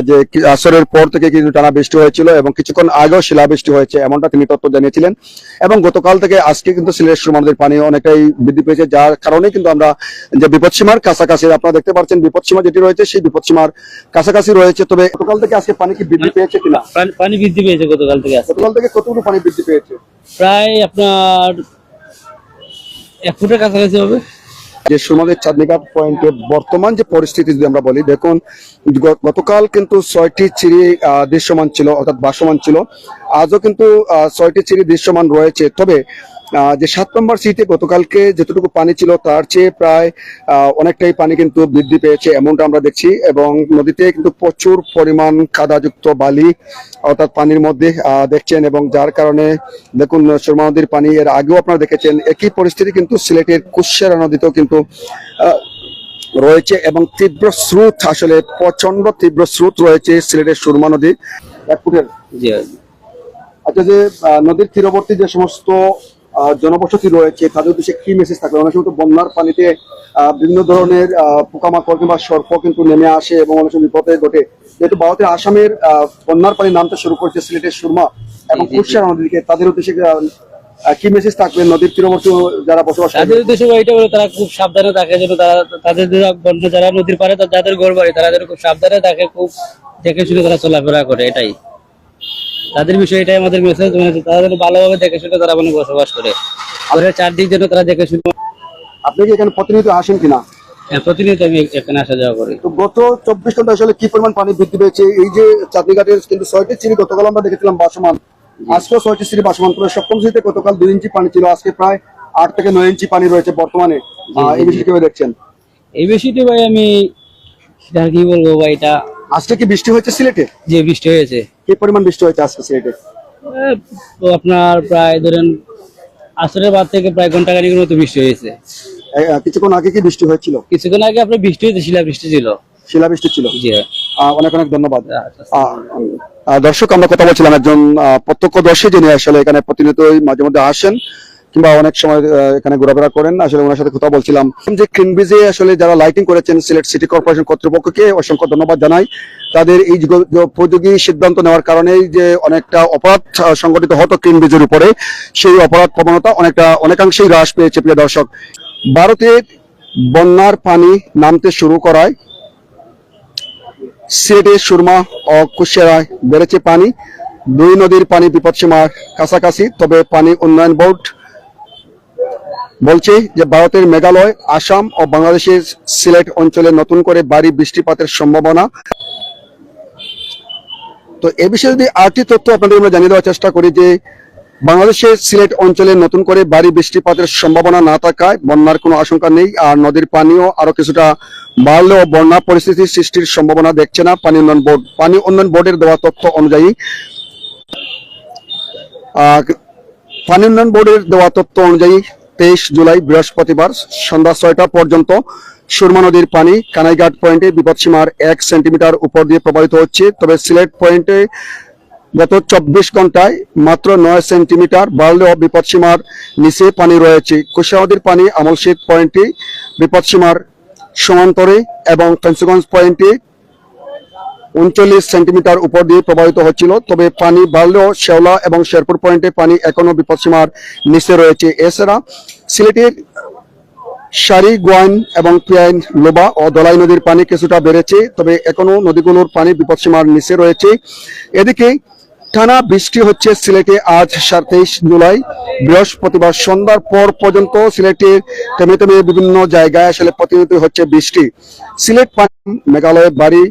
যে আসরের পর থেকে কিন্তু টানা বৃষ্টি হয়েছিল এবং কিছুক্ষণ আগেও শিলাবৃষ্টি হয়েছে, এমনটা তিনি তথ্য জানিয়েছিলেন। এবং গতকাল থেকে আজকে কিন্তু সিলেট সুরমা নদীর পানি অনেকটাই বৃদ্ধি পেয়েছে, যার কারণে কিন্তু আমরা যে বিপদসীমার কাছাকাছি, আপনারা দেখতে পাচ্ছেন বিপদসীমা যেটি রয়েছে সেই বিপদসীমার কাছাকাছি রয়েছে। তবে গতকাল থেকে আজকে পানি কি বৃদ্ধি পেয়েছে কিনা? পানি বৃদ্ধি পেয়েছে গতকাল থেকে। গতকাল থেকে কতটুকু পানি বৃদ্ধি পেয়েছে? প্রায় আপনার 1 ফুটের কাছাকাছি হবে। যে সুরমাদের চাঁদনীঘাট পয়েন্টে বর্তমান যে পরিস্থিতি যদি আমরা বলি, দেখুন গতকাল কিন্তু 6টি চিড়ি দৃশ্যমান ছিল, অর্থাৎ ভাসমান ছিল। আজও কিন্তু 6টি চিড়ি দৃশ্যমান রয়েছে। তবে যে 7 নম্বর সিটে গতকালকে যতটুকু পানি ছিল তার চেয়ে প্রায় অনেকটাই পানি কিন্তু বৃদ্ধি পেয়েছে, এমনটা আমরা দেখছি। এবং নদীতে কিন্তু প্রচুর পরিমাণ কাদাযুক্ত বালি অর্থাৎ পানির মধ্যে দেখছেন, এবং যার কারণে দেখুন সুরমা নদীর পানি এর আগেও আপনারা দেখেছেন একই পরিস্থিতি কিন্তু সিলেটের কুশিয়ারা নদীতেও কিন্তু রয়েছে। এবং তীব্র স্রোত, আসলে প্রচন্ড তীব্র স্রোত রয়েছে সিলেটের সুরমা নদী 1 ফুটের। আচ্ছা, যে নদীর তীরবর্তী যে সমস্ত জনবসতি রয়েছে তাদের উদ্দেশ্যে কি মেসেজ থাকবে? অনেক সময় তো বন্যার পানিতে বিভিন্ন ধরনের পোকামাকড় কিংবা সর্প কিন্তু নেমে আসে এবং অনেক সময় বিপদে ঘটে। যেহেতু ভারতের আসামের বন্যার পানি নামতে শুরু করেছে সিলেটের সুরমা এবং কুশিয়ারা নদীকে, তাদের উদ্দেশ্যে কি মেসেজ থাকবে নদীর তীরবর্তী যারা বসবাস করে? তাদের উদ্দেশ্যে এটা হলো তারা খুব সাবধানে থাকে, যেন তারা তাদের যারা নদীর পাড়ে যাদের ঘর বাড়ি তারা যেন খুব সাবধানে থাকে, খুব দেখে শুনে তারা চলাফেরা করে। এটাই তাদের বিষয়, এটাই আমাদের মেসেজ। তারা যেন ভালোভাবে দেখে শুনে তারা মানে বসবাস করে, আমাদের চারদিক যেন তারা দেখে শুনে। আপনি কি এখানে প্রতিনিয়ত আসেন কিনা? প্রতিনিয়ত আমি এখানে আসা যাওয়া করি। তো গত 24 ঘন্টা আসলে কি পরিমাণ পানি বৃদ্ধি পেয়েছে? এই যে চাঁদনীঘাটের কিন্তু 6টি চিড়ি গতকাল আমরা দেখেছিলাম ভাসমান, আজকেও 6টি চিড়ি ভাসমান। তবে সপ্তম চিড়িতে গতকাল 2 ইঞ্চি পানি ছিল, আজকে প্রায় 8 থেকে 9 ইঞ্চি পানি রয়েছে বর্তমানে। এই বিষয়টি কিভাবে দেখছেন? এই বিষয়টি ভাই আমি কি বলবো ভাই, এটা আজকে কি বৃষ্টি হয়েছে সিলেটে? যে বৃষ্টি হয়েছে, কি পরিমাণ বৃষ্টি হয়েছে আজকে সিলেটে? তো আপনার প্রায় ধরেন আসরের বাদ থেকে প্রায় ঘন্টাখানেকের মতো বৃষ্টি হয়েছে। কিছুক্ষণ আগে কি বৃষ্টি হয়েছিল? কিছুক্ষণ আগে আপনার বৃষ্টি হয়েছে, শিলাবৃষ্টি ছিল। শিলাবৃষ্টি ছিল, জি। অনেক অনেক ধন্যবাদ। দর্শক, আমরা কথা বলছিলাম একজন প্রত্যক্ষদর্শী, যিনি আসলে এখানে প্রতিনিয়তই মাঝে মধ্যে আসেন কিংবা অনেক সময় এখানে ঘোরাফেরা করেন। আসলে ওনার সাথে কথা বলছিলাম যে ক্লিন ব্রিজে আসলে যারা লাইটিং করেছেন সিলেট সিটি কর্পোরেশন কর্তৃপক্ষকে অসংখ্য ধন্যবাদ জানাই। তাদের এই উপযোগী সিদ্ধান্ত নেওয়ার কারণেই যে অনেকটা অপরাধ সংগঠিত হতো ক্লিন ব্রিজের উপরে, সেই অপরাধ প্রবণতা অনেকাংশেই হ্রাস পেয়েছে। প্রিয় দর্শক, ভারতের বন্যার পানি নামতে শুরু করায় সিলেটের সুরমা ও কুশিয়ারায় বেড়েছে পানি। 2 নদীর পানি বিপদসীমার কাছাকাছি। তবে পানি উন্নয়ন বোর্ড বলছে যে ভারতের মেঘালয়, আসাম ও বাংলাদেশের সিলেট অঞ্চলে নতুন করে ভারী বৃষ্টিপাতের সম্ভাবনা। তো এ বিষয়ে যদি আরেকটি তথ্য আপনাদের আমরা জানিয়ে দেওয়ার চেষ্টা করি যে বাংলাদেশের সিলেট অঞ্চলে নতুন করে ভারী বৃষ্টিপাতের সম্ভাবনা না থাকায় বন্যার কোনো আশঙ্কা নেই। আর নদীর পানিও আরো কিছুটা বাড়লেও বন্যা পরিস্থিতির সৃষ্টির সম্ভাবনা দেখছে না পানি উন্নয়ন বোর্ড। পানি উন্নয়ন বোর্ডের দেওয়া তথ্য অনুযায়ী 23 জুলাই বৃহস্পতিবার সন্ধ্যা 6টা পর্যন্ত সুরমা নদীর পানি কানাইঘাট পয়েন্টে বিপদসীমার 1 সেন্টিমিটার উপর দিয়ে প্রবাহিত হচ্ছে। তবে সিলেট পয়েন্টে গত 24 ঘন্টায় মাত্র 9 সেন্টিমিটার বাড়লেও বিপদসীমার নিচে পানি রয়েছে। কুশিয়ারা নদীর পানি আমলশীত পয়েন্টে বিপদসীমার সমান্তরে এবং ফেন্সিগঞ্জ পয়েন্টে 39 সেন্টিমিটার উপর দিয়ে প্রবাহিত হচ্ছিল। তবে পানি বাড়লেও শেওলা এবং শেরপুর পয়েন্টে পানি এখনো বিপদসীমার নিচে রয়েছে। এছাড়া সিলেটের সারি, গোয়াইন এবং পিয়াইন, লোবা ও দলাই নদীর পানি কিছুটা বেড়েছে, তবে এখনো নদীগুলোর পানি বিপদসীমার নিচে রয়েছে। এদিকে টানা বৃষ্টি হচ্ছে সিলেটে। আজ 23 জুলাই বৃহস্পতিবার সন্ধ্যার পর পর্যন্ত সিলেটের থেমে থেমে বিভিন্ন জায়গায় আসলে প্রতিনিয়ত হচ্ছে বৃষ্টি। সিলেট মেঘালয়ে ভারী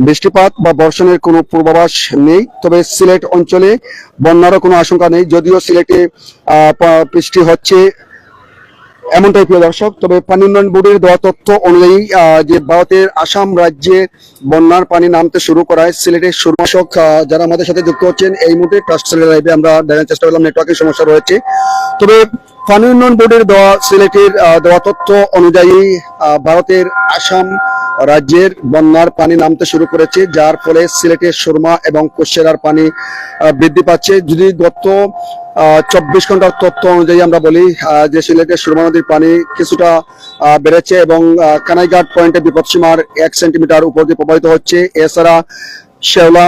বৃষ্টিপাত বা বর্ষণের কোনো পূর্বাভাস নেই। তবে সিলেট অঞ্চলে বন্যারও কোনো আশঙ্কা নেই, যদিও সিলেটে বৃষ্টি হচ্ছে এমনটাই। প্রিয় দর্শক, তবে পানি উন্নয়ন বোর্ডের দেওয়া তথ্য অনুযায়ী যে ভারতের আসাম রাজ্যে বন্যার পানি নামতে শুরু করায় সিলেটের দর্শক যারা আমাদের সাথে যুক্ত হচ্ছেন এই মুহূর্তে ট্রাস্ট সিলেট লাইভে আমরা দেখার চেষ্টা করলাম, নেটওয়ার্কের সমস্যা রয়েছে। তবে পানি উন্নয়ন বোর্ডের দেওয়া সিলেটের দেওয়া তথ্য অনুযায়ী ভারতের আসাম ও রাজ্যের বন্যার পানি নামতে শুরু করেছে, যার ফলে সিলেটের সুরমা এবং কুশিয়ারার পানি বৃদ্ধি পাচ্ছে। যদি গত 24 ঘন্টার তথ্য অনুযায়ী আমরা বলি যে সিলেটের সুরমা নদীর পানি কিছুটা বেড়েছে এবং কানাইঘাট পয়েন্টে বিপদসীমার 1 সেন্টিমিটার উপর দিয়ে প্রবাহিত হচ্ছে। এছাড়া শেওলা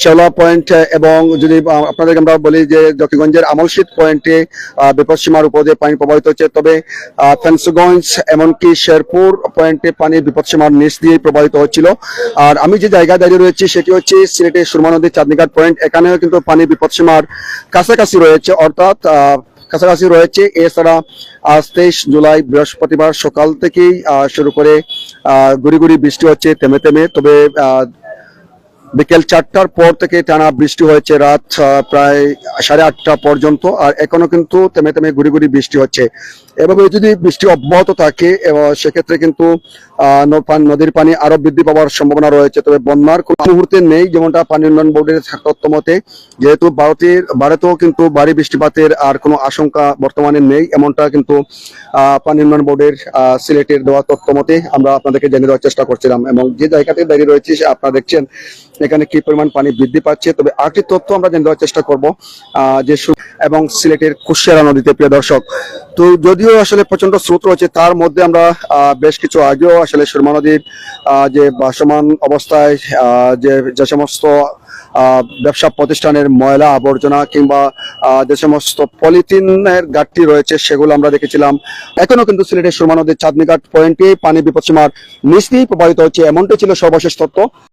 শেওলা পয়েন্ট এবং যদি আপনাদেরকে আমরা বলি যে জকিগঞ্জের আমলশীত পয়েন্টে বিপদসীমার উপর দিয়ে পানি প্রবাহিত হচ্ছে, তবে ফেন্সগঞ্জ এমনকি শেরপুর পয়েন্টে পানি বিপদসীমার নিচ দিয়েই প্রবাহিত হচ্ছিল। আর আমি যে জায়গায় দাঁড়িয়ে রয়েছি সেটি হচ্ছে সিলেটের সুরমা নদীর চাঁদনীঘাট পয়েন্ট। এখানেও কিন্তু পানি বিপদসীমার কাছাকাছি রয়েছে, অর্থাৎ কাছাকাছি রয়েছে। এছাড়া আজ 23 জুলাই বৃহস্পতিবার সকাল থেকেই শুরু করে গুড়ি গুড়ি বৃষ্টি হচ্ছে থেমে থেমে, তবে বিকেল 4টার পর থেকে টানা বৃষ্টি হয়েছে রাত প্রায় 8:30 পর্যন্ত। আর এখনো কিন্তু থেমে থেমে গুড়ি গুড়ি বৃষ্টি হচ্ছে। এভাবে যদি বৃষ্টি অব্যাহত থাকে সেক্ষেত্রে কিন্তু নদীর পানি আরো বৃদ্ধি পাওয়ার সম্ভাবনা রয়েছে। তবে বন্যার কোন মুহূর্তে নেই, যেমনটা পানি উন্নয়ন বোর্ডের তথ্য মতে, যেহেতু ভারতেও কিন্তু ভারী বৃষ্টিপাতের আর কোনো আশঙ্কা বর্তমানে নেই, এমনটা কিন্তু পানি উন্নয়ন বোর্ডের সিলেটের দেওয়া তথ্য মতে আমরা আপনাদেরকে জানিয়ে দেওয়ার চেষ্টা করছিলাম। এবং যে জায়গাতে দাঁড়িয়ে রয়েছে আপনারা দেখছেন এখানে কি পরিমাণ পানি বৃদ্ধি পাচ্ছে। তবে আরেকটি তথ্য আমরা জেনে দেওয়ার চেষ্টা করব যে এবং সিলেটের কুশিয়ারা নদীতে, প্রিয় দর্শক, তো যদিও আসলে প্রচন্ড স্রোত রয়েছে, তার মধ্যে আমরা বেশ কিছু আগেও আসলে সুরমা নদীর যে ভাসমান অবস্থায় যে সমস্ত ব্যবসা প্রতিষ্ঠানের ময়লা আবর্জনা কিংবা যে সমস্ত পলিথিনের ঘাটতি রয়েছে সেগুলো আমরা দেখেছিলাম। এখনো কিন্তু সিলেটের সুরমা নদীর চাঁদনীঘাট পয়েন্টে পানি বিপদসীমার নিচ দিয়েই প্রবাহিত হচ্ছে, এমনটাই ছিল সর্বশেষ তথ্য।